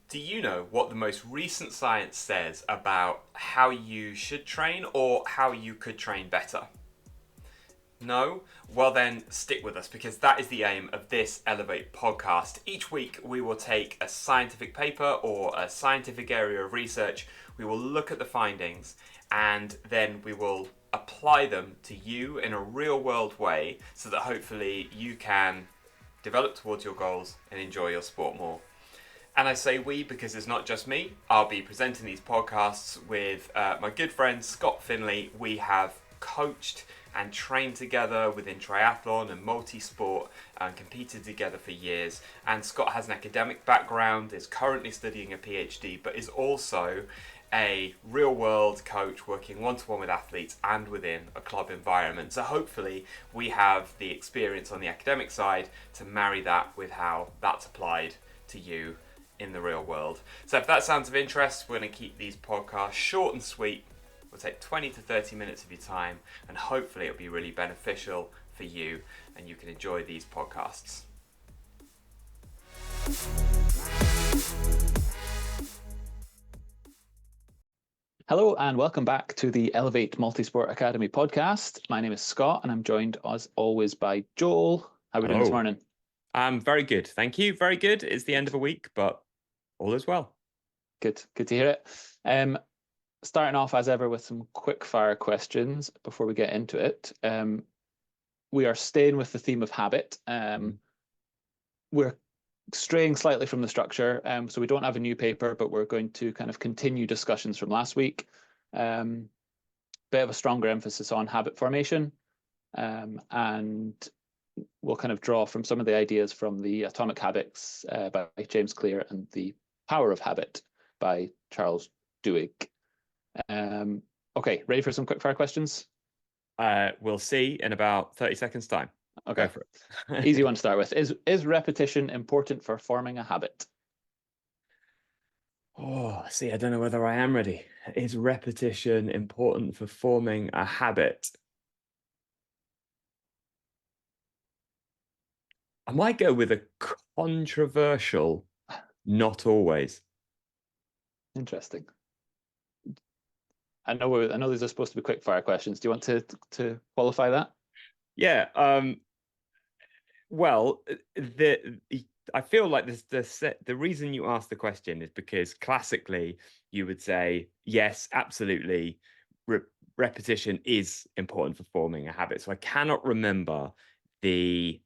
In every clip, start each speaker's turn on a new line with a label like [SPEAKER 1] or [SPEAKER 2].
[SPEAKER 1] Do you know what the most recent science says about how you should train or how you could train better? No? Well, then stick with us because that is the aim of this Elevate podcast. Each week, we will take a scientific paper or a scientific area of research, we will look at the findings, and then we will apply them to you in a real world way so that hopefully you can develop towards your goals and enjoy your sport more. And I say we because it's not just me. I'll be presenting these podcasts with my good friend Scott Finley. We have coached and trained together within triathlon and multisport and competed together for years. And Scott has an academic background, is currently studying a PhD, but is also a real world coach working one-to-one with athletes and within a club environment. So hopefully we have the experience on the academic side to marry that with how that's applied to you in the real world. So if that sounds of interest, we're going to keep these podcasts short and sweet. We'll take 20 to 30 minutes of your time, and hopefully it'll be really beneficial for you and you can enjoy these podcasts.
[SPEAKER 2] Hello and welcome back to the Elevate Multisport Academy podcast. My name is Scott and I'm joined as always by Joel. How are we doing this morning?
[SPEAKER 1] I'm very good, thank you. Very good. It's the end of a week, but all is well.
[SPEAKER 2] Good to hear it. Starting off as ever with some quick fire questions before we get into it. We are staying with the theme of habit. We're straying slightly from the structure, so we don't have a new paper, but we're going to kind of continue discussions from last week. Bit of a stronger emphasis on habit formation, and we'll kind of draw from some of the ideas from the Atomic Habits by James Clear and the Power of Habit by Charles Duhigg. Okay, ready for some quick fire questions?
[SPEAKER 1] We'll see in about 30 seconds time.
[SPEAKER 2] Okay,
[SPEAKER 1] go for it.
[SPEAKER 2] Easy one to start with. Is repetition important for forming a habit?
[SPEAKER 1] See, I don't know whether I am ready. Is repetition important for forming a habit? I might go with a controversial, not always.
[SPEAKER 2] Interesting. I know these are supposed to be quick fire questions. Do you want to qualify that?
[SPEAKER 1] Yeah. Well, I feel like the reason you asked the question is because classically you would say yes, absolutely. Repetition is important for forming a habit. So I cannot remember the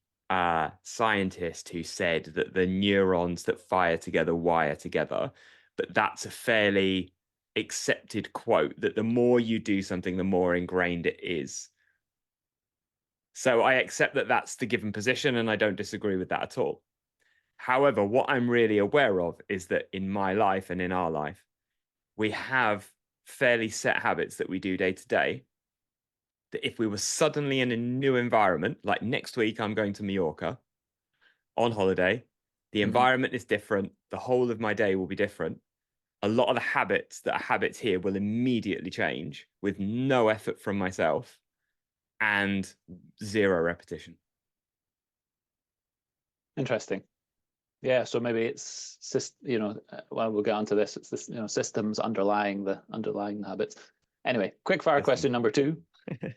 [SPEAKER 1] scientist who said that the neurons that fire together wire together, but that's a fairly accepted quote that the more you do something, the more ingrained it is. So I accept that that's the given position and I don't disagree with that at all. However, what I'm really aware of is that in my life and in our life, we have fairly set habits that we do day to day, that if we were suddenly in a new environment, like next week, I'm going to Mallorca on holiday, the environment is different. The whole of my day will be different. A lot of the habits that are habits here will immediately change with no effort from myself and zero repetition.
[SPEAKER 2] Interesting. Yeah, so maybe it's well, we'll get onto this. It's this, systems underlying the habits. Anyway, quick fire question number 2.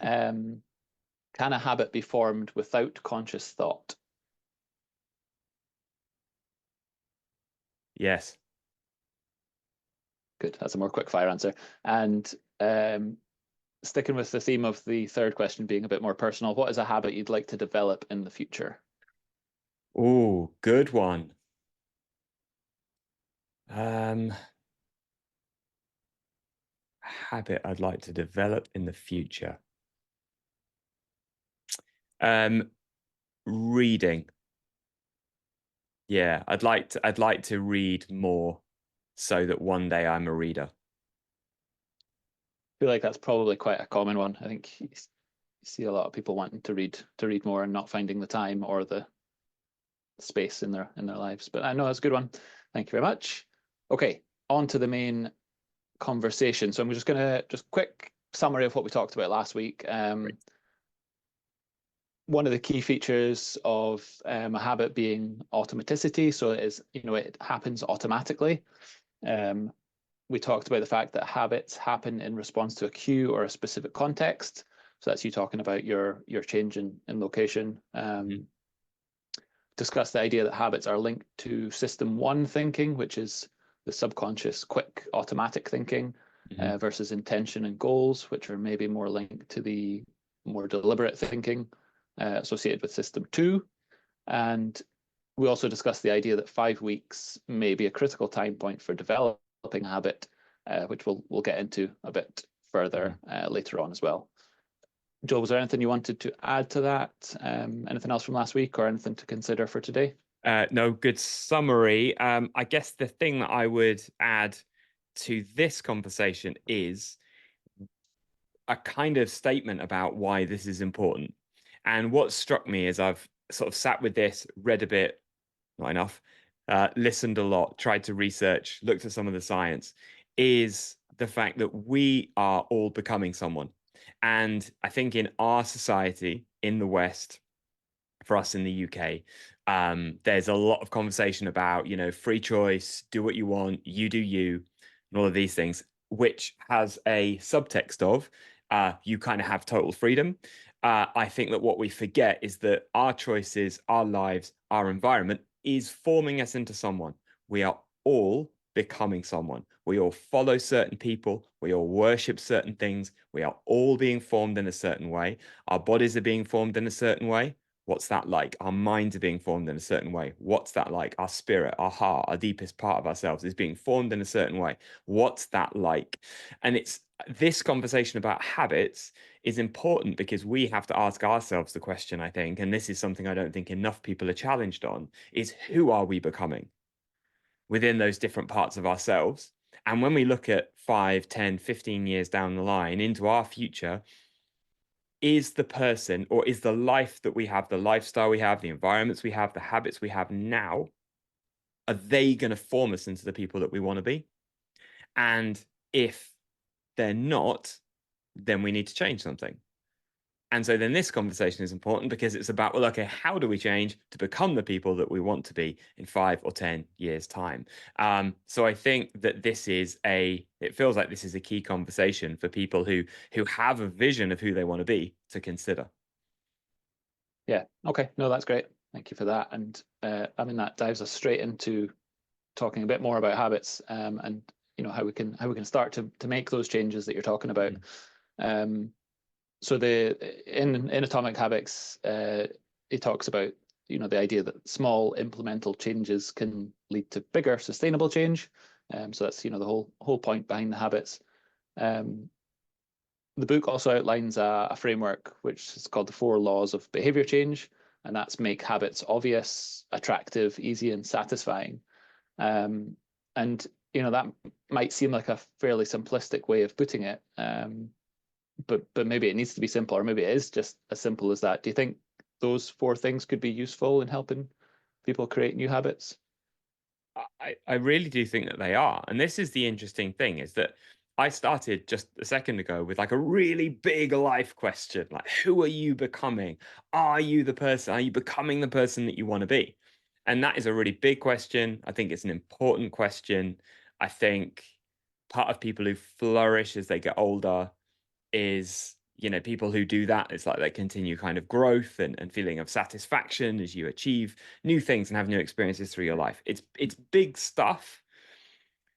[SPEAKER 2] Can a habit be formed without conscious thought?
[SPEAKER 1] Yes.
[SPEAKER 2] Good. That's a more quick fire answer. And sticking with the theme of the third question being a bit more personal, what is a habit you'd like to develop in the future?
[SPEAKER 1] Oh, good one. Habit I'd like to develop in the future. Reading. Yeah, I'd like to read more so that one day I'm a reader.
[SPEAKER 2] I feel like that's probably quite a common one. I think you see a lot of people wanting to read more and not finding the time or the space in their lives. But I know that's a good one. Thank you very much. Okay, on to the main conversation. So I'm just gonna quick summary of what we talked about last week. one of the key features of a habit being automaticity. So it is, it happens automatically. We talked about the fact that habits happen in response to a cue or a specific context. So that's you talking about your change in location. Discuss the idea that habits are linked to system one thinking, which is the subconscious, quick, automatic thinking, versus intention and goals, which are maybe more linked to the more deliberate thinking associated with system two. And we also discussed the idea that 5 weeks may be a critical time point for developing a habit, which we'll get into a bit further later on as well. Joel, was there anything you wanted to add to that? Anything else from last week or anything to consider for today?
[SPEAKER 1] No, good summary. I guess the thing that I would add to this conversation is a kind of statement about why this is important. And what struck me as I've sort of sat with this, read a bit, not enough, listened a lot, tried to research, looked at some of the science, is the fact that we are all becoming someone. And I think in our society, in the West, for us in the UK, there's a lot of conversation about, free choice, do what you want, you do you, and all of these things, which has a subtext of you kind of have total freedom. I think that what we forget is that our choices, our lives, our environment is forming us into someone. We are all becoming someone. We all follow certain people. We all worship certain things. We are all being formed in a certain way. Our bodies are being formed in a certain way. What's that like? Our minds are being formed in a certain way. What's that like? Our spirit, our heart, our deepest part of ourselves is being formed in a certain way. What's that like? And it's this conversation about habits is important because we have to ask ourselves the question, I think, and this is something I don't think enough people are challenged on, is who are we becoming within those different parts of ourselves? And when we look at 5, 10, 15 years down the line into our future, is the person or is the life that we have, the lifestyle we have, the environments we have, the habits we have now, are they going to form us into the people that we want to be? And if they're not, then we need to change something. And so then this conversation is important because it's about, well, okay, how do we change to become the people that we want to be in 5 or 10 years' time? So I think that it feels like this is a key conversation for people who have a vision of who they want to be to consider.
[SPEAKER 2] Yeah. Okay. No, that's great. Thank you for that. And that dives us straight into talking a bit more about habits, and how we can start to make those changes that you're talking about. So in Atomic Habits, it talks about the idea that small implemental changes can lead to bigger sustainable change. So that's the whole point behind the habits. The book also outlines a framework which is called the 4 laws of behavior change, and that's make habits obvious, attractive, easy, and satisfying. And that might seem like a fairly simplistic way of putting it, but maybe it needs to be simple, or maybe it is just as simple as that. Do you think those 4 things could be useful in helping people create new habits?
[SPEAKER 1] I really do think that they are. And this is the interesting thing, is that I started just a second ago with like a really big life question, like, who are you becoming? Are you the person? Are you becoming the person that you want to be? And that is a really big question. I think it's an important question. I think part of people who flourish as they get older is, people who do that, it's like they continue kind of growth and feeling of satisfaction as you achieve new things and have new experiences through your life. It's big stuff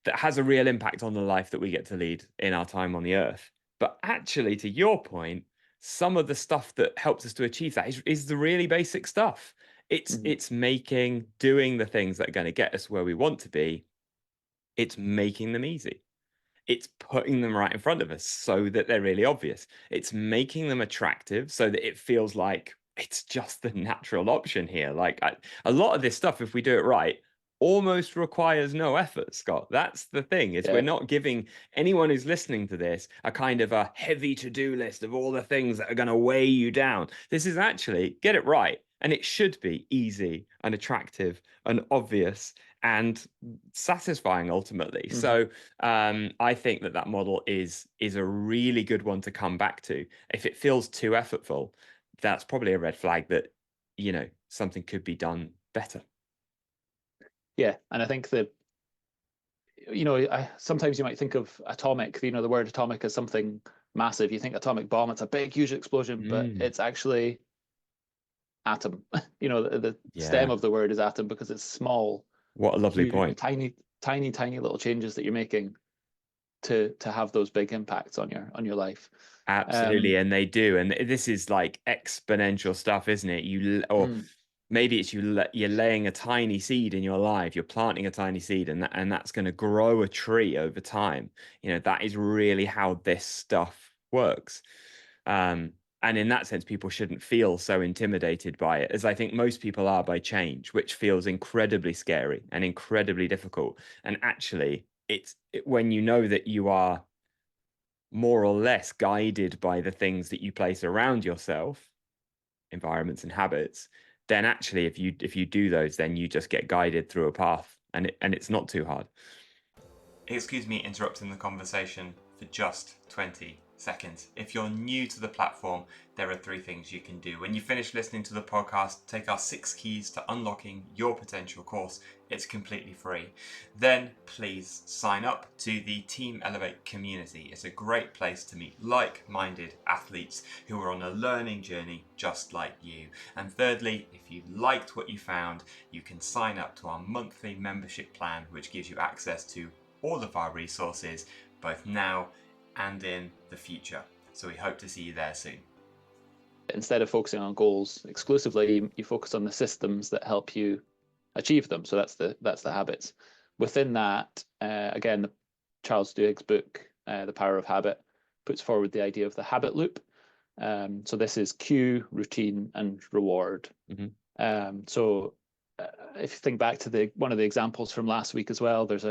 [SPEAKER 1] that has a real impact on the life that we get to lead in our time on the earth. But actually, to your point, some of the stuff that helps us to achieve that is the really basic stuff. It's doing the things that are going to get us where we want to be. It's making them easy. It's putting them right in front of us so that they're really obvious. It's making them attractive so that it feels like it's just the natural option here. Like a lot of this stuff, if we do it right, almost requires no effort, Scott. That's the thing, is we're not giving anyone who's listening to this a kind of a heavy to-do list of all the things that are going to weigh you down. This is actually get it right. And it should be easy and attractive and obvious and satisfying ultimately. So I think that model is a really good one to come back to. If it feels too effortful, that's probably a red flag that, something could be done better.
[SPEAKER 2] Yeah, and I think that, sometimes you might think of atomic, the word atomic as something massive. You think atomic bomb, it's a big, huge explosion, but it's actually atom. The stem
[SPEAKER 1] Yeah.
[SPEAKER 2] of the word is atom because it's small,
[SPEAKER 1] What a lovely
[SPEAKER 2] huge,
[SPEAKER 1] point.
[SPEAKER 2] tiny, tiny, tiny little changes that you're making to have those big impacts on your life.
[SPEAKER 1] Absolutely, and they do, and this is like exponential stuff, isn't it? Or
[SPEAKER 2] Mm,
[SPEAKER 1] maybe it's you're laying a tiny seed in your life, you're planting a tiny seed, and that's going to grow a tree over time. That is really how this stuff works. And in that sense, people shouldn't feel so intimidated by it, as I think most people are by change, which feels incredibly scary and incredibly difficult. And actually, when you know that you are more or less guided by the things that you place around yourself, environments and habits, then actually if you do those, then you just get guided through a path, and it's not too hard. Excuse me interrupting the conversation for just 20 seconds. If you're new to the platform, there are 3 things you can do. When you finish listening to the podcast, take our 6 keys to unlocking your potential course. It's completely free. Then please sign up to the Team Elevate community. It's a great place to meet like-minded athletes who are on a learning journey just like you. And thirdly, if you liked what you found, you can sign up to our monthly membership plan, which gives you access to all of our resources, both now and in the future. So we hope to see you there soon.
[SPEAKER 2] Instead of focusing on goals exclusively, you focus on the systems that help you achieve them. So that's the habits. Within that, again, the Charles Duhigg's book, The Power of Habit, puts forward the idea of the habit loop. So this is cue, routine, and reward. So if you think back to one of the examples from last week as well, there's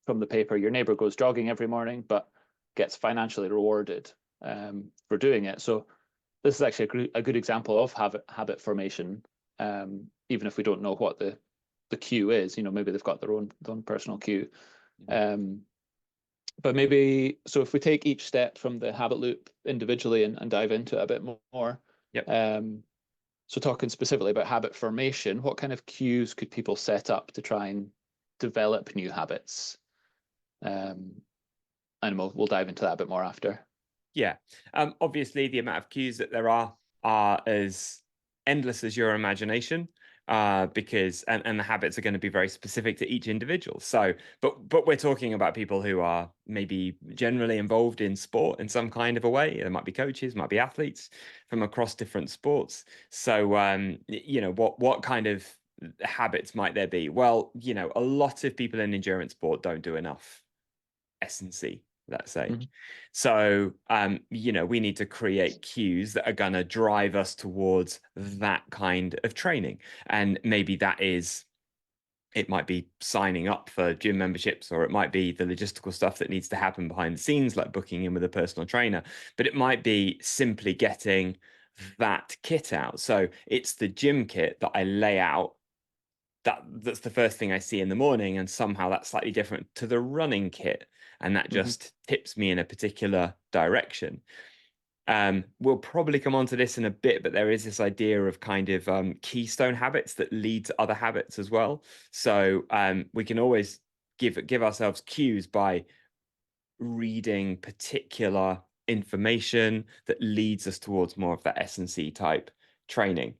[SPEAKER 2] from the paper, your neighbor goes jogging every morning, but gets financially rewarded for doing it. So this is actually a good example of habit formation, even if we don't know what the cue is. Maybe they've got their own personal cue. But maybe, so if we take each step from the habit loop individually and dive into it a bit more.
[SPEAKER 1] Yep.
[SPEAKER 2] So talking specifically about habit formation, what kind of cues could people set up to try and develop new habits? And we'll dive into that a bit more after.
[SPEAKER 1] Yeah. Obviously, the amount of cues that there are as endless as your imagination, because and the habits are going to be very specific to each individual. So, but we're talking about people who are maybe generally involved in sport in some kind of a way. There might be coaches, might be athletes from across different sports. So, what kind of habits might there be? Well, a lot of people in endurance sport don't do enough S&C, let's say. So, we need to create cues that are going to drive us towards that kind of training. And maybe it might be signing up for gym memberships, or it might be the logistical stuff that needs to happen behind the scenes, like booking in with a personal trainer. But it might be simply getting that kit out. So it's the gym kit that I lay out. That's the first thing I see in the morning, and somehow that's slightly different to the running kit, and that just tips me in a particular direction. We'll probably come on to this in a bit, but there is this idea of kind of keystone habits that lead to other habits as well. So we can always give ourselves cues by reading particular information that leads us towards more of that S&C type training.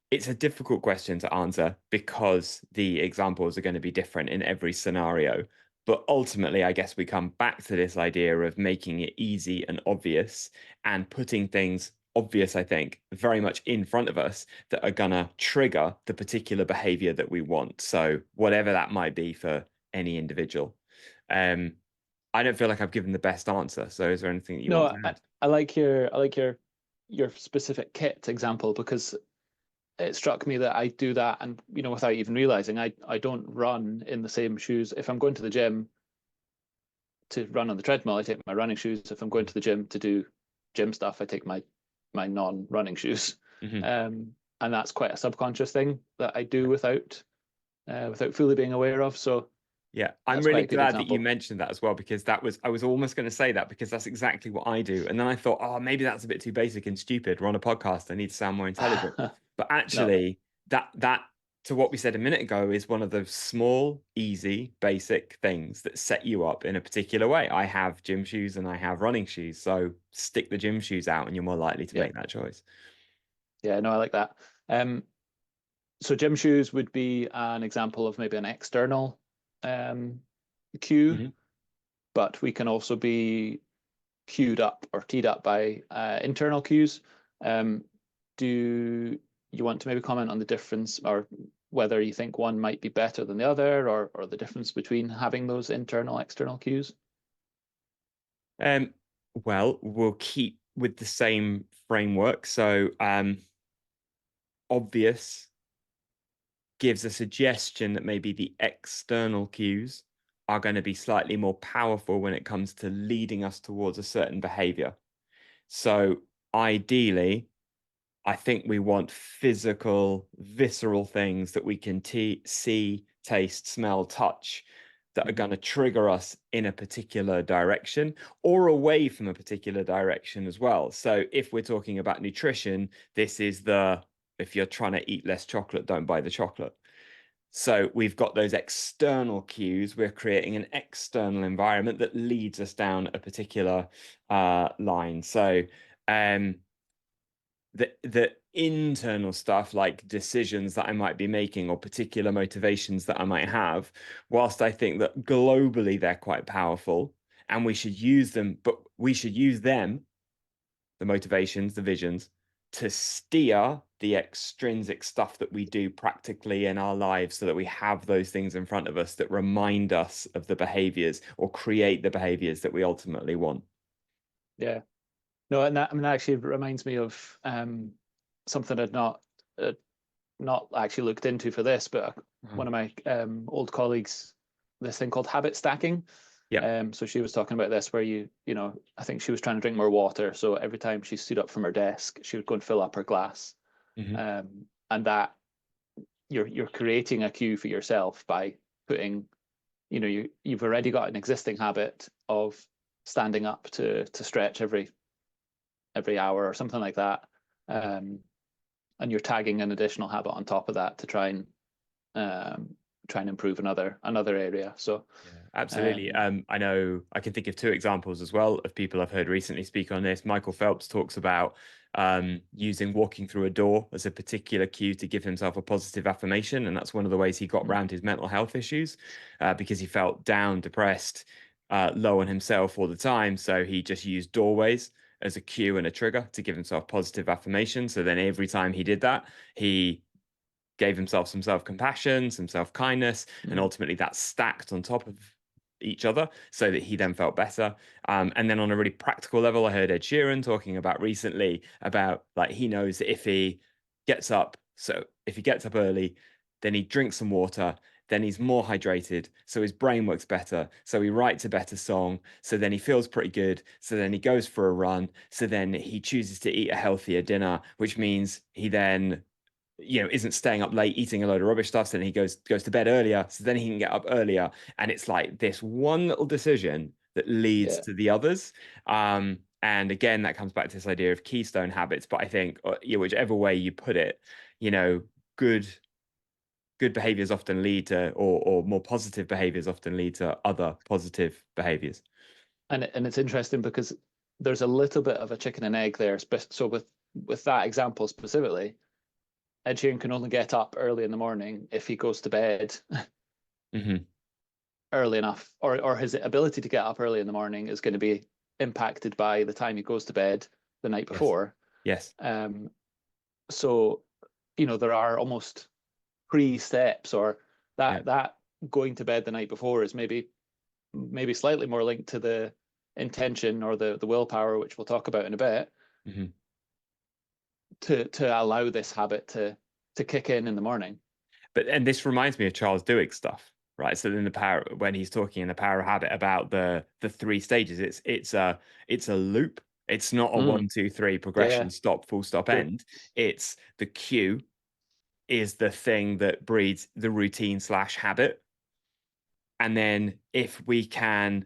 [SPEAKER 1] It's a difficult question to answer because the examples are going to be different in every scenario. But ultimately, I guess we come back to this idea of making it easy and obvious, and putting things obvious, I think, very much in front of us that are going to trigger the particular behavior that we want. So whatever that might be for any individual. I don't feel like I've given the best answer. So is there anything that you want to add?
[SPEAKER 2] I like your specific kit example, because it struck me that I do that, and without even realizing, I don't run in the same shoes. If I'm going to the gym to run on the treadmill, I take my running shoes. If I'm going to the gym to do gym stuff, I take my non-running shoes. And that's quite a subconscious thing that I do without fully being aware of. So
[SPEAKER 1] Yeah, I'm
[SPEAKER 2] That's
[SPEAKER 1] really
[SPEAKER 2] quite a good
[SPEAKER 1] glad that you
[SPEAKER 2] example.
[SPEAKER 1] mentioned that as well, because I was almost going to say that, because that's exactly what I do. And then I thought, oh, maybe that's a bit too basic and stupid. We're on a podcast. I need to sound more intelligent. But
[SPEAKER 2] No,
[SPEAKER 1] actually, that to what we said a minute ago is one of the small, easy, basic things that set you up in a particular way. I have gym shoes and I have running shoes, so stick the gym shoes out, and you're more likely to
[SPEAKER 2] yeah,
[SPEAKER 1] make that choice.
[SPEAKER 2] yeah, no, I like that. Um, so gym shoes would be an example of maybe an external um, cue,
[SPEAKER 1] Hmm.
[SPEAKER 2] but we can also be queued up or teed up by internal cues. Um, do you want to maybe comment on the difference, or whether you think one might be better than the other, or the difference between having those internal external cues?
[SPEAKER 1] Um, well, we'll keep with the same framework. So, obvious gives a suggestion that maybe the external cues are going to be slightly more powerful when it comes to leading us towards a certain behavior. So, ideally, I think we want physical, visceral things that we can see, taste, smell, touch, that are
[SPEAKER 2] Mhm.
[SPEAKER 1] going to trigger us in a particular direction or away from a particular direction as well. So, if we're talking about nutrition, this is the if you're trying to eat less chocolate, don't buy the chocolate. So we've got those external cues. We're creating an external environment that leads us down a particular line. So um, the internal stuff, like decisions that I might be making or particular motivations that I might have, whilst I think that globally they're quite powerful and we should use them, but we should use them, the motivations, the visions, to steer the extrinsic stuff that we do practically in our lives, so that we have those things in front of us that remind us of the behaviors or create the behaviors that we ultimately want.
[SPEAKER 2] Yeah. No, and that, I mean, that actually reminds me of something I'd uh, not actually looked into for this, but
[SPEAKER 1] Mhm.
[SPEAKER 2] one of my old colleagues, this thing called habit stacking.
[SPEAKER 1] Yeah.
[SPEAKER 2] So she was talking about this, where I think she was trying to drink more water. So every time she stood up from her desk, she would go and fill up her glass.
[SPEAKER 1] Hmm.
[SPEAKER 2] And that you're creating a cue for yourself by putting, you've already got an existing habit of standing up to stretch every hour or something like that. Um, and you're tagging an additional habit on top of that to um, try and improve another area. So
[SPEAKER 1] Yeah, absolutely.
[SPEAKER 2] um,
[SPEAKER 1] I know I can think of two examples as well of people I've heard recently speak on this. Michael Phelps talks about using walking through a door as a particular cue to give himself a positive affirmation. And that's one of the ways he got around his mental health issues, because he felt down, depressed, low on himself all the time. So he just used doorways as a cue and a trigger to give himself positive affirmation. So then every time he did that, he gave himself some self-compassion, some self-kindness, and ultimately that stacked on top of each other so that he then felt better. And then on a really practical level, I heard Ed Sheeran talking about recently about, like, he knows that if he gets up early, then he drinks some water, then he's more hydrated, so his brain works better, so he writes a better song, so then he feels pretty good, so then he goes for a run, so then he chooses to eat a healthier dinner, which means he then isn't staying up late eating a load of rubbish stuff. So then he goes to bed earlier, so then he can get up earlier. And it's like this one little decision that leads
[SPEAKER 2] yeah,
[SPEAKER 1] to the others. And again, that comes back to this idea of keystone habits. But I think, whichever way you put it, you know, good good behaviors often lead to, or more positive behaviors often lead to other positive behaviors.
[SPEAKER 2] and it's interesting because there's a little bit of a chicken and egg there. So with that example specifically, Ed Sheeran can only get up early in the morning if he goes to bed
[SPEAKER 1] Hmm.
[SPEAKER 2] early enough, or his ability to get up early in the morning is going to be impacted by the time he goes to bed the night
[SPEAKER 1] Yes.
[SPEAKER 2] before.
[SPEAKER 1] Yes.
[SPEAKER 2] Um, so there are almost pre-steps, or
[SPEAKER 1] Yeah.
[SPEAKER 2] that going to bed the night before is maybe slightly more linked to the intention or the willpower, which we'll talk about in a bit,
[SPEAKER 1] Hmm.
[SPEAKER 2] to allow this habit to kick in the morning.
[SPEAKER 1] And this reminds me of Charles Duhigg stuff, right? So in the power, when he's talking in the Power of Habit about the three stages, it's a loop. It's not a
[SPEAKER 2] Mm,
[SPEAKER 1] 1, 2, 3
[SPEAKER 2] yeah, yeah,
[SPEAKER 1] progression, stop, full stop,
[SPEAKER 2] true.
[SPEAKER 1] end. It's the cue is the thing that breeds the routine slash habit. And then if we can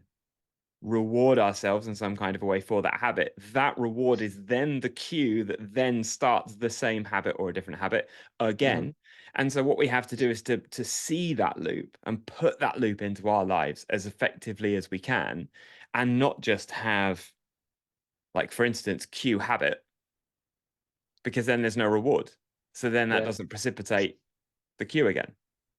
[SPEAKER 1] reward ourselves in some kind of a way for that habit, that reward is then the cue that then starts the same habit or a different habit
[SPEAKER 2] Mhm.
[SPEAKER 1] again. And so what we have to do is to see that loop and put that loop into our lives as effectively as we can, and not just have, like, for instance, cue habit, because then there's no reward. So then that
[SPEAKER 2] Yeah.
[SPEAKER 1] doesn't precipitate the queue again,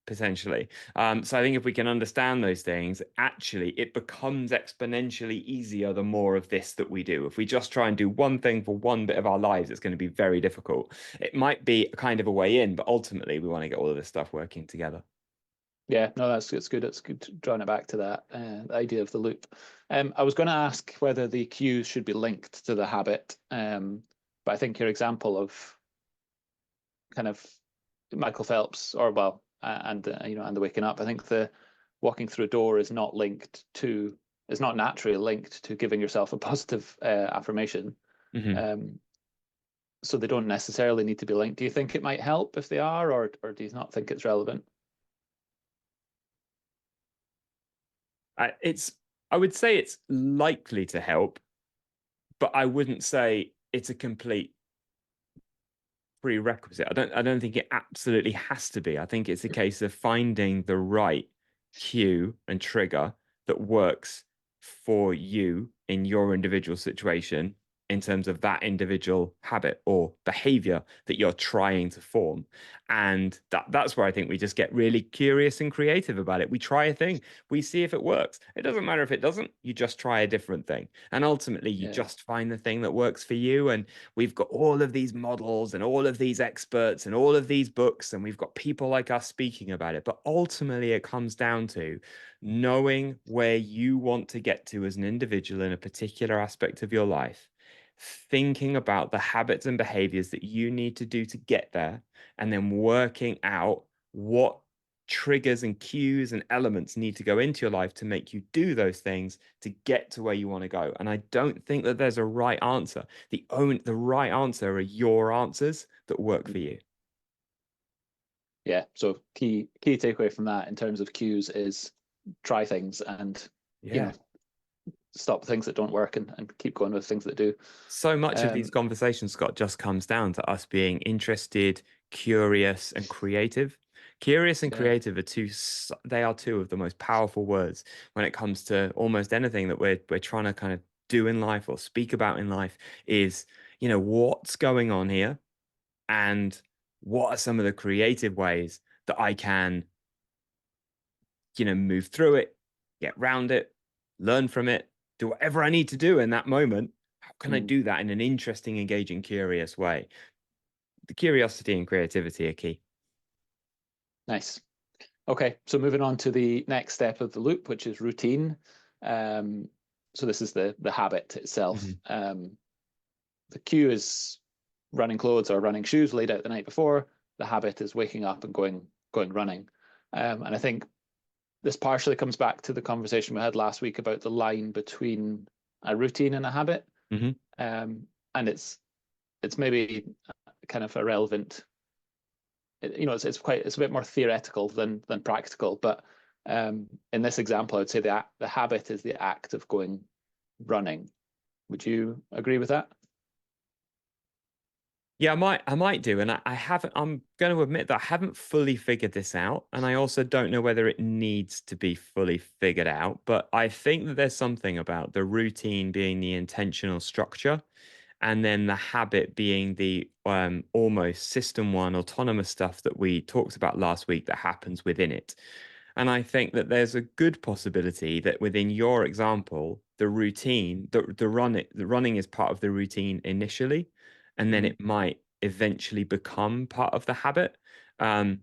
[SPEAKER 1] potentially. So I think if we can understand those things, actually, it becomes exponentially easier the more of this that we do. If we just try and do one thing for one bit of our lives, it's going to be very difficult. It might be a kind of a way in, but ultimately, we want to get all of this stuff working together.
[SPEAKER 2] Yeah, no, it's good. It's good drawing it back to that the idea of the loop. I was going to ask whether the cues should be linked to the habit, but I think your example of kind of Michael Phelps, or well, and and the waking up. I think the walking through a door is not naturally linked to giving yourself a positive affirmation.
[SPEAKER 1] Mm-hmm.
[SPEAKER 2] Um, so they don't necessarily need to be linked. Do you think it might help if they are, or do you not think it's relevant?
[SPEAKER 1] It's, I would say it's likely to help, but I wouldn't say it's a complete prerequisite. I don't think it absolutely has to be. I think it's a case of finding the right cue and trigger that works for you in your individual situation, in terms of that individual habit or behavior that you're trying to form. And that's where I think we just get really curious and creative about it. We try a thing, we see if it works. It doesn't matter if it doesn't, you just try a different thing. And ultimately you
[SPEAKER 2] Yeah.
[SPEAKER 1] just find the thing that works for you. And we've got all of these models and all of these experts and all of these books, and we've got people like us speaking about it. But ultimately, it comes down to knowing where you want to get to as an individual in a particular aspect of your life, thinking about the habits and behaviors that you need to do to get there, and then working out what triggers and cues and elements need to go into your life to make you do those things to get to where you want to go. And I don't think that there's a right answer. The right answer are your answers that work for you.
[SPEAKER 2] Yeah. So key takeaway from that in terms of cues is try things and you
[SPEAKER 1] Yeah.
[SPEAKER 2] know stop things that don't work and keep going with things that do.
[SPEAKER 1] So much of these
[SPEAKER 2] Um,
[SPEAKER 1] conversations, Scott, just comes down to us being interested, curious, and creative. Curious and
[SPEAKER 2] yeah.
[SPEAKER 1] creative are they are two of the most powerful words when it comes to almost anything that we're trying to kind of do in life or speak about in life. Is, what's going on here, and what are some of the creative ways that I can, move through it, get round it, learn from it, do whatever I need to do in that moment. How can I
[SPEAKER 2] Mm,
[SPEAKER 1] do that in an interesting, engaging, curious way? The curiosity and creativity are key.
[SPEAKER 2] nice. Okay, so moving on to the next step of the loop, which is routine. Um, so this is the habit itself.
[SPEAKER 1] Mhm.
[SPEAKER 2] The cue is running clothes or running shoes laid out the night before. The habit is waking up and going running. And I think this partially comes back to the conversation we had last week about the line between a routine and a habit.
[SPEAKER 1] Mhm.
[SPEAKER 2] And it's maybe kind of irrelevant. It's a bit more theoretical than practical. But in this example, I would say the habit is the act of going running. Would you agree with that?
[SPEAKER 1] Yeah, I might do, and I haven't. I'm going to admit that I haven't fully figured this out, and I also don't know whether it needs to be fully figured out. But I think that there's something about the routine being the intentional structure, and then the habit being the almost system one autonomous stuff that we talked about last week that happens within it. And I think that there's a good possibility that within your example, the routine, the running is part of the routine initially, and then
[SPEAKER 2] Mm-hmm.
[SPEAKER 1] it might eventually become part of the habit.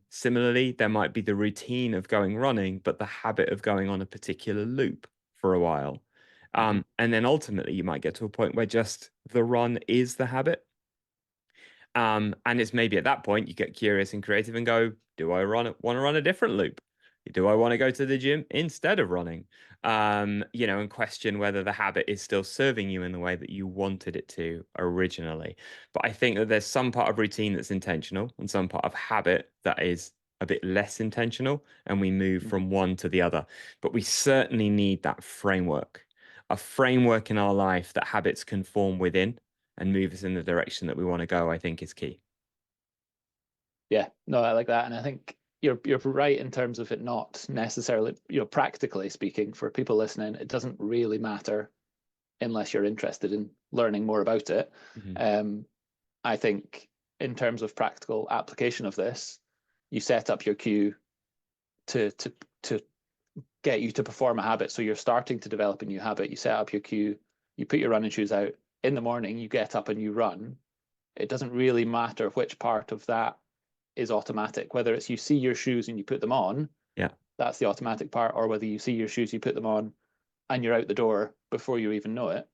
[SPEAKER 1] Similarly, there might be the routine of going running, but the habit of going on a particular loop for a while.
[SPEAKER 2] Mm-hmm.
[SPEAKER 1] And then ultimately, you might get to a point where just the run is the habit. And it's maybe at that point you get curious and creative and go, do I want to run a different loop? Do I want to go to the gym instead of running? And question whether the habit is still serving you in the way that you wanted it to originally. But I think that there's some part of routine that's intentional and some part of habit that is a bit less intentional and we move from one to the other. But we certainly need that framework, a framework in our life that habits can form within and move us in the direction that we want to go, I think is key.
[SPEAKER 2] Yeah, no, I like that. And I think you're right in terms of it not necessarily, practically speaking, for people listening, it doesn't really matter unless you're interested in learning more about it. I think in terms of practical application of this, you set up your cue to get you to perform a habit. So you're starting to develop a new habit. You set up your cue, you put your running shoes out in the morning, you get up and you run. It doesn't really matter which part of that is automatic, whether it's you see your shoes and you put them on,
[SPEAKER 1] Yeah,
[SPEAKER 2] that's the automatic part, or whether you see your shoes, you put them on, and you're out the door before you even know it.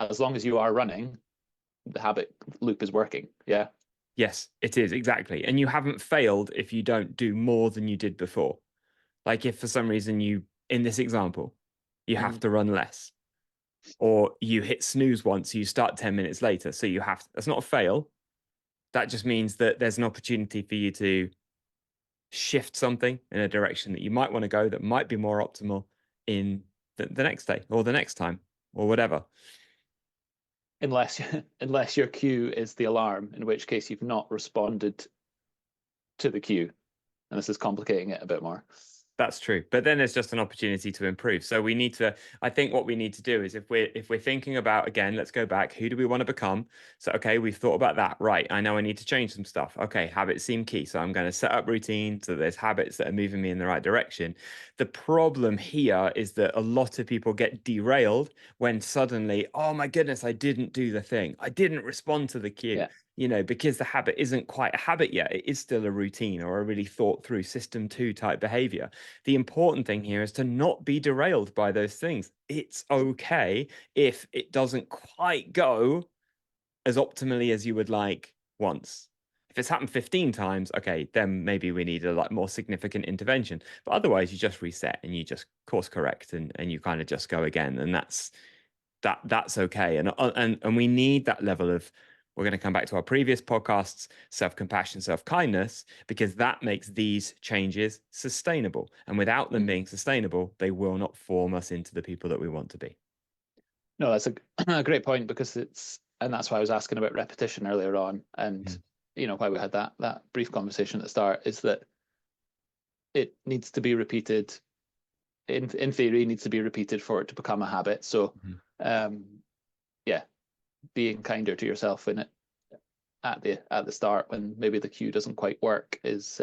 [SPEAKER 2] As long as you are running, the habit loop is working. Yeah.
[SPEAKER 1] Yes, it is, exactly. And you haven't failed if you don't do more than you did before. Like if for some reason you, in this example, you have to run less, or you hit snooze once, you start 10 minutes later. So you have, that's not a fail. That just means that there's an opportunity for you to shift something in a direction that you might want to go that might be more optimal in the next day or the next time or whatever.
[SPEAKER 2] Unless your cue is the alarm, in which case you've not responded to the cue. And this is complicating it a bit more.
[SPEAKER 1] That's true. But then there's just an opportunity to improve. So we need to, I think what we need to do is if we're thinking about, again, let's go back, who do we want to become? So, okay, we've thought about that. Right. I know I need to change some stuff. Okay, habits seem key. So I'm going to set up routine. So there's habits that are moving me in the right direction. The problem here is that a lot of people get derailed when suddenly, oh my goodness, I didn't do the thing. I didn't respond to the cue.
[SPEAKER 2] Yeah.
[SPEAKER 1] Because the habit isn't quite a habit yet. It is still a routine or a really thought through system 2 type behavior. The important thing here is to not be derailed by those things. It's okay if it doesn't quite go as optimally as you would like once. If it's happened 15 times, okay, then maybe we need a more significant intervention. But otherwise, you just reset and you just course correct and you kind of just go again. And that's okay. And we need that level of, we're going to come back to our previous podcasts, self-compassion, self-kindness, because that makes these changes sustainable. And without them being sustainable, they will not form us into the people that we want to be.
[SPEAKER 2] No, that's a great point, because and that's why I was asking about repetition earlier on. And, why we had that brief conversation at the start is that it needs to be repeated. In theory, needs to be repeated for it to become a habit. So, yeah, being kinder to yourself in it at the start when maybe the cue doesn't quite work is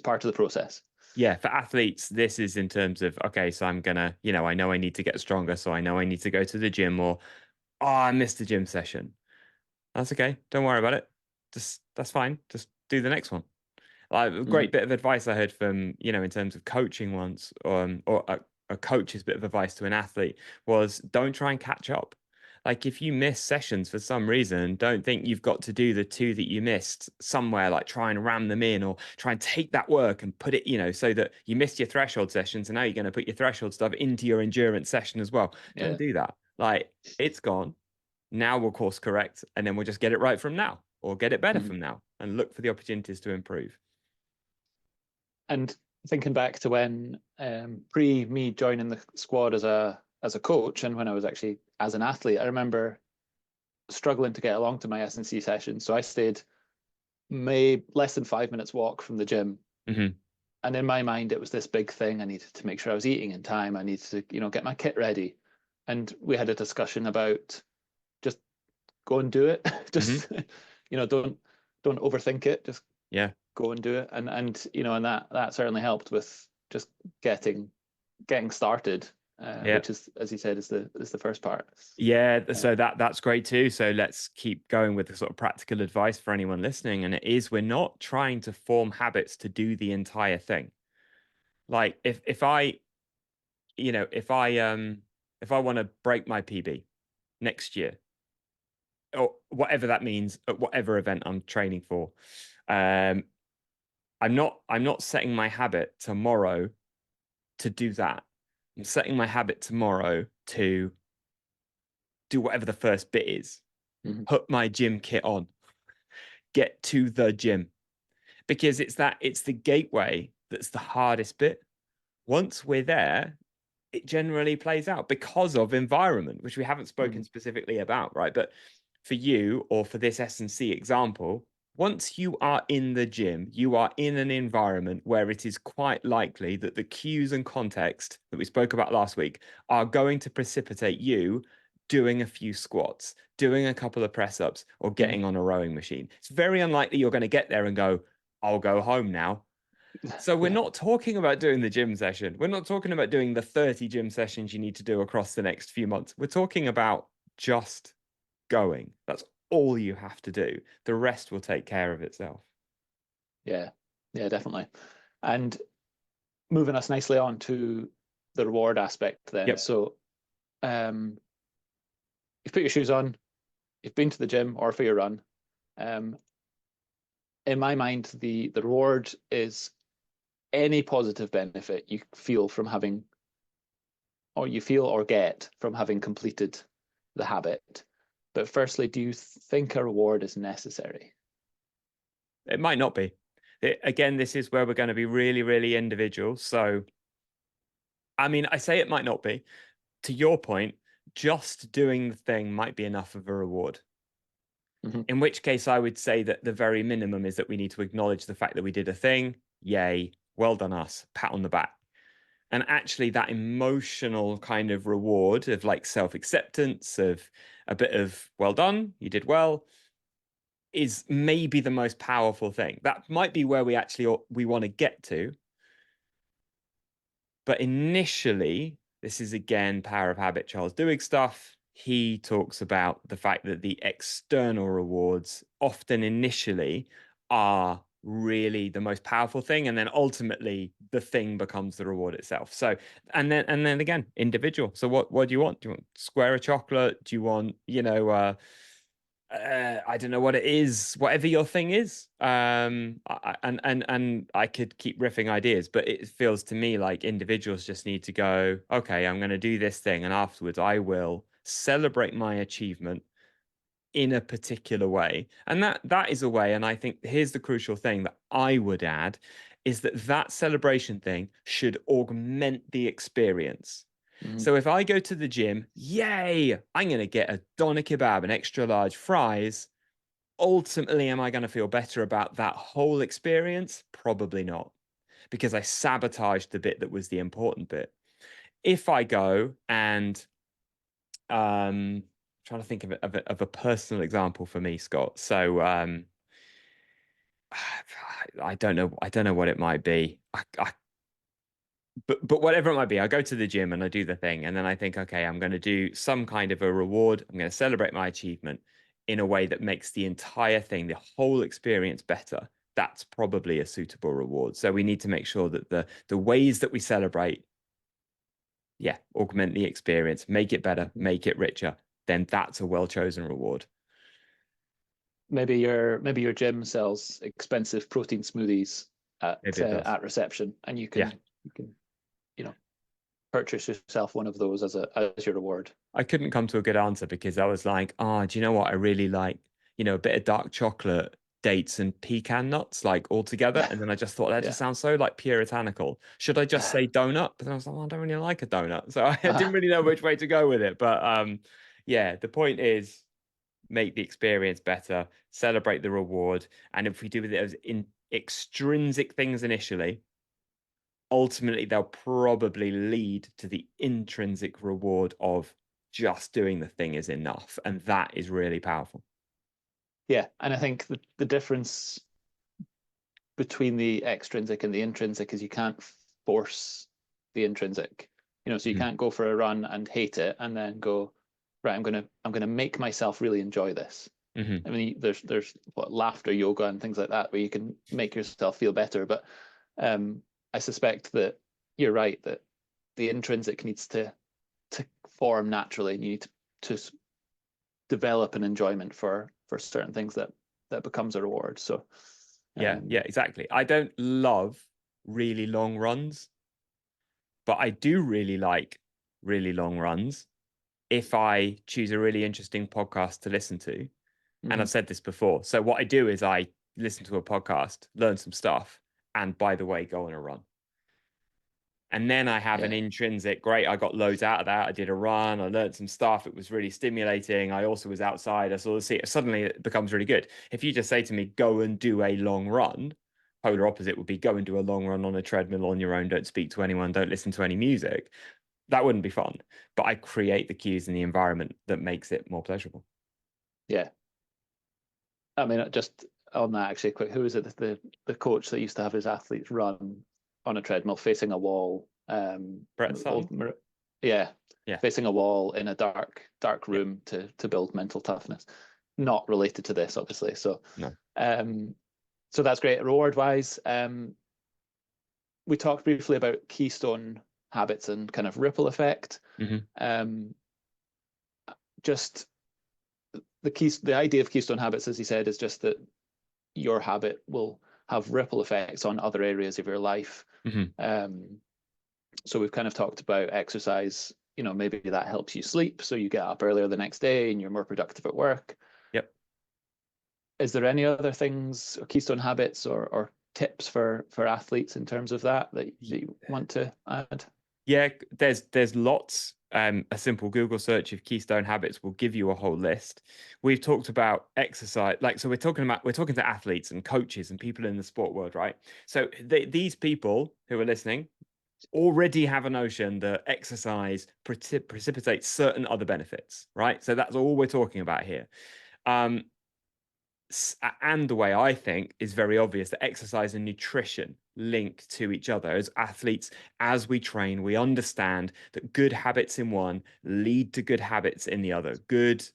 [SPEAKER 2] part of the process.
[SPEAKER 1] Yeah, for athletes, this is in terms of, okay, so I'm gonna, I know I need to get stronger, so I know I need to go to the gym, or I missed the gym session. That's okay. Don't worry about it. That's fine. Just do the next one. A great bit of advice I heard from, in terms of coaching once, or a coach's bit of advice to an athlete was, don't try and catch up. Like if you miss sessions for some reason, don't think you've got to do the 2 that you missed somewhere, like try and ram them in or try and take that work and put it, so that you missed your threshold sessions and now you're going to put your threshold stuff into your endurance session as well. Don't do that. Like it's gone. Now we'll course correct and then we'll just get it right from now or get it better from now and look for the opportunities to improve.
[SPEAKER 2] And thinking back to when pre me joining the squad as a coach, and when I was actually as an athlete, I remember struggling to get along to my S&C sessions. So I stayed maybe less than 5 minutes walk from the gym. And in my mind, it was this big thing. I needed to make sure I was eating in time. I needed to, get my kit ready. And we had a discussion about just go and do it. Just, don't overthink it. Just go and do it. And and that certainly helped with just getting started. Which is, as you said, is the first part.
[SPEAKER 1] Yeah, so that's great too. So let's keep going with the sort of practical advice for anyone listening. And it is, we're not trying to form habits to do the entire thing. Like if I want to break my PB next year, or whatever that means at whatever event I'm training for, I'm not setting my habit tomorrow to do that. I'm setting my habit tomorrow to do whatever the first bit is. Put my gym kit on, get to the gym. because it's the gateway that's the hardest bit. Once we're there, it generally plays out because of environment, which we haven't spoken specifically about, right? But for you, or for this S&C example, once you are in the gym, you are in an environment where it is quite likely that the cues and context that we spoke about last week are going to precipitate you doing a few squats, doing a couple of press ups, or getting on a rowing machine. It's very unlikely you're going to get there and go, I'll go home now. So we're not talking about doing the gym session. We're not talking about doing the 30 gym sessions you need to do across the next few months. We're talking about just going. That's all you have to do. The rest will take care of itself.
[SPEAKER 2] Yeah, definitely. And moving us nicely on to the reward aspect then.
[SPEAKER 1] Yep.
[SPEAKER 2] So you've put your shoes on, you've been to the gym or for your run. In my mind, the reward is any positive benefit you feel from having, or you feel or get from having completed the habit. But firstly, do you think a reward is necessary?
[SPEAKER 1] It might not be. Again, this is where we're going to be really, really individual. So, I mean, I say it might not be. To your point, just doing the thing might be enough of a reward. In which case, I would say that the very minimum is that we need to acknowledge the fact that we did a thing. Yay, well done us, pat on the back. And actually, that emotional kind of reward of like self-acceptance, of a bit of well done, you did well, is maybe the most powerful thing. That might be where we want to get to. But initially, this is again power of habit, Charles Duhigg stuff. He talks about the fact that the external rewards often initially are really the most powerful thing, and then ultimately the thing becomes the reward itself. So and then again, individual. So what do you want? Do you want square of chocolate? Do you want, I don't know what it is, whatever your thing is. And I could keep riffing ideas, but it feels to me like individuals just need to go, okay, I'm going to do this thing, and afterwards I will celebrate my achievement in a particular way. And that is a way. And I think here's the crucial thing that I would add is that celebration thing should augment the experience. So if I go to the gym, yay, I'm going to get a doner kebab and extra large fries. Ultimately, am I going to feel better about that whole experience? Probably not, because I sabotaged the bit that was the important bit. If I go and trying to think of a personal example for me, Scott. So I don't know what it might be. But whatever it might be, I go to the gym and I do the thing, and then I think, okay, I'm going to do some kind of a reward. I'm going to celebrate my achievement in a way that makes the entire thing, the whole experience better. That's probably a suitable reward. So we need to make sure that the ways that we celebrate, augment the experience, make it better, make it richer. Then that's a well-chosen reward.
[SPEAKER 2] Maybe your gym sells expensive protein smoothies at reception, and you can purchase yourself one of those as your reward.
[SPEAKER 1] I couldn't come to a good answer because I was like, do you know what I really like? A bit of dark chocolate, dates, and pecan nuts, like all together. And then I just thought that just sounds so like puritanical. Should I just say donut? But then I was like, I don't really like a donut, so I didn't really know which way to go with it. But the point is, make the experience better, celebrate the reward, and if we do with it as extrinsic things initially, ultimately they'll probably lead to the intrinsic reward of just doing the thing is enough, and that is really powerful.
[SPEAKER 2] Yeah, and I think the difference between the extrinsic and the intrinsic is you can't force the intrinsic. So you can't go for a run and hate it and then go, right, I'm gonna make myself really enjoy this. I mean, there's laughter yoga and things like that where you can make yourself feel better, but I suspect that you're right that the intrinsic needs to form naturally, and you need to develop an enjoyment for certain things that becomes a reward. So
[SPEAKER 1] yeah, exactly. I don't love really long runs, but I do really like really long runs if I choose a really interesting podcast to listen to. And I've said this before. So what I do is I listen to a podcast, learn some stuff, and by the way, go on a run. And then I have an intrinsic, great, I got loads out of that. I did a run, I learned some stuff. It was really stimulating. I also was outside. I saw the sea. Suddenly it becomes really good. If you just say to me, go and do a long run, polar opposite would be go and do a long run on a treadmill on your own. Don't speak to anyone. Don't listen to any music. That wouldn't be fun. But I create the cues in the environment that makes it more pleasurable.
[SPEAKER 2] Yeah. I mean, just on that, actually, quick, who is it? The coach that used to have his athletes run on a treadmill facing a wall.
[SPEAKER 1] Brett Sutton?
[SPEAKER 2] Yeah,
[SPEAKER 1] yeah,
[SPEAKER 2] facing a wall in a dark room to build mental toughness. Not related to this, obviously. So
[SPEAKER 1] no.
[SPEAKER 2] So that's great. Reward wise, we talked briefly about keystone habits and kind of ripple effect. Just the idea of keystone habits, as he said, is just that your habit will have ripple effects on other areas of your life. So we've kind of talked about exercise. Maybe that helps you sleep, so you get up earlier the next day and you're more productive at work.
[SPEAKER 1] Yep.
[SPEAKER 2] Is there any other things, or keystone habits, or tips for athletes in terms of that you want to add?
[SPEAKER 1] Yeah, there's lots. A simple Google search of keystone habits will give you a whole list. We've talked about exercise, so we're talking to athletes and coaches and people in the sport world, right? So these people who are listening already have a notion that exercise precipitates certain other benefits, right? So that's all we're talking about here. And the way I think is very obvious that exercise and nutrition link to each other. As athletes, as we train, we understand that good habits in one lead to good habits in the other. Good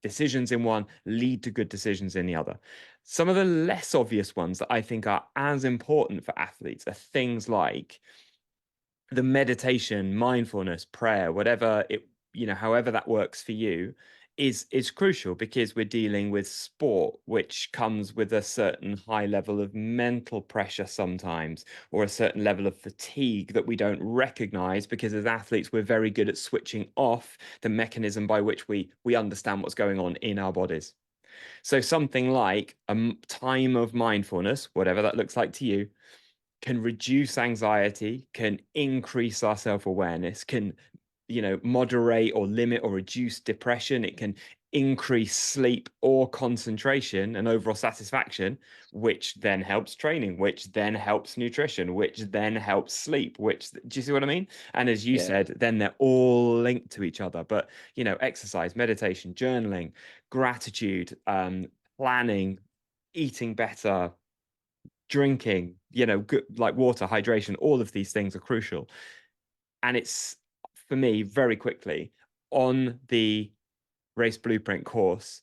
[SPEAKER 1] decisions in one lead to good decisions in the other. Some of the less obvious ones that I think are as important for athletes are things like the meditation, mindfulness, prayer, whatever it, however that works for you, is crucial, because we're dealing with sport, which comes with a certain high level of mental pressure sometimes, or a certain level of fatigue that we don't recognize, because as athletes we're very good at switching off the mechanism by which we understand what's going on in our bodies. So something like a time of mindfulness, whatever that looks like to you, can reduce anxiety, can increase our self-awareness, can, moderate or limit or reduce depression. It can increase sleep or concentration and overall satisfaction, which then helps training, which then helps nutrition, which then helps sleep, do you see what I mean? And as you said, then they're all linked to each other. But, exercise, meditation, journaling, gratitude, planning, eating better, drinking, good, like water, hydration, all of these things are crucial. And it's, for me, very quickly, on the Race Blueprint course,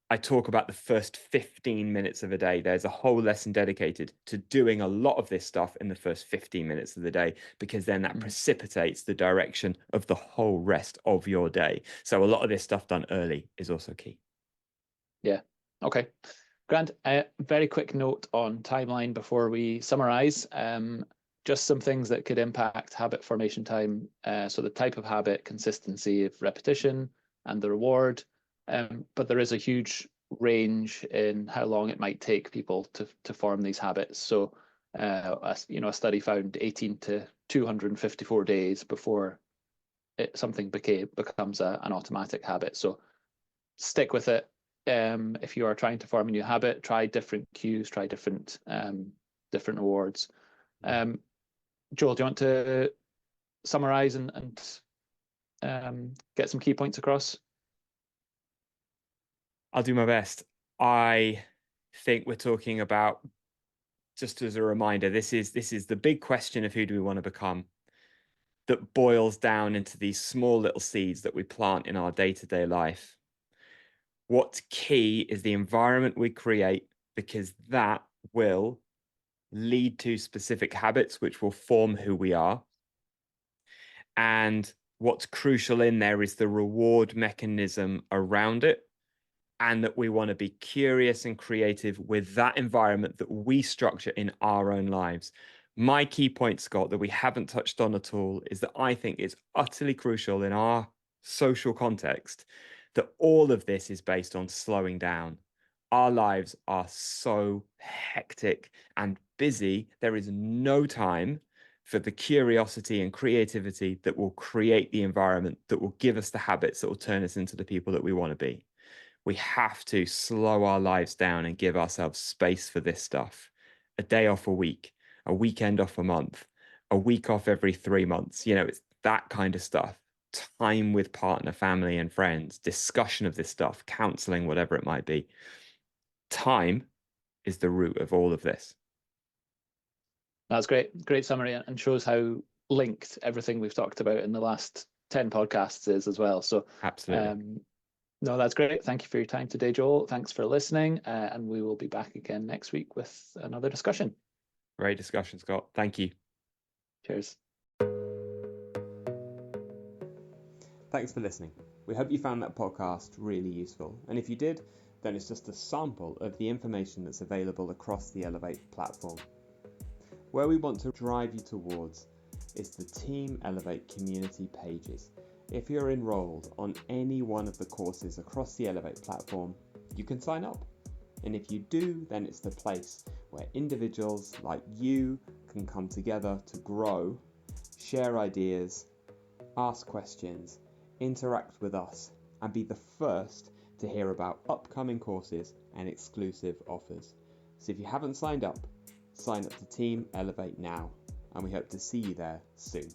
[SPEAKER 1] I talk about the first 15 minutes of a day. There's a whole lesson dedicated to doing a lot of this stuff in the first 15 minutes of the day, because then that precipitates the direction of the whole rest of your day. So a lot of this stuff done early is also key.
[SPEAKER 2] Yeah. Okay. Grant, very quick note on timeline before we summarize. Just some things that could impact habit formation time. So the type of habit, consistency of repetition, and the reward. But there is a huge range in how long it might take people to form these habits. So, a study found 18 to 254 days before something becomes an automatic habit. So stick with it. If you are trying to form a new habit, try different cues, try different rewards. Joel, do you want to summarize and get some key points across?
[SPEAKER 1] I'll do my best. I think we're talking about, just as a reminder, this is the big question of who do we want to become, that boils down into these small little seeds that we plant in our day-to-day life. What's key is the environment we create, because that will lead to specific habits which will form who we are. And what's crucial in there is the reward mechanism around it, and that we want to be curious and creative with that environment that we structure in our own lives. My key point, Scott, that we haven't touched on at all, is that I think it's utterly crucial in our social context that all of this is based on slowing down.
[SPEAKER 3] Our lives are so hectic and busy. There is no time for the curiosity and creativity that will create the environment that will give us the habits that will turn us into the people that we want to be. We have to slow our lives down and give ourselves space for this stuff. A day off a week, a weekend off a month, a week off every 3 months. It's that kind of stuff. Time with partner, family, and friends, discussion of this stuff, counseling, whatever it might be. Time is the root of all of this.
[SPEAKER 2] That's great summary, and shows how linked everything we've talked about in the last 10 podcasts is as well. So
[SPEAKER 3] Absolutely.
[SPEAKER 2] no, that's great. Thank you for your time today, Joel. Thanks for listening, and we will be back again next week with another discussion.
[SPEAKER 3] Great discussion, Scott. Thank you.
[SPEAKER 2] Cheers.
[SPEAKER 4] Thanks for listening. We hope you found that podcast really useful, and if you did, then it's just a sample of the information that's available across the Elevate platform. Where we want to drive you towards is the Team Elevate community pages. If you're enrolled on any one of the courses across the Elevate platform, you can sign up. And if you do, then it's the place where individuals like you can come together to grow, share ideas, ask questions, interact with us, and be the first to hear about upcoming courses and exclusive offers. So if you haven't signed up, sign up to Team Elevate now, and we hope to see you there soon.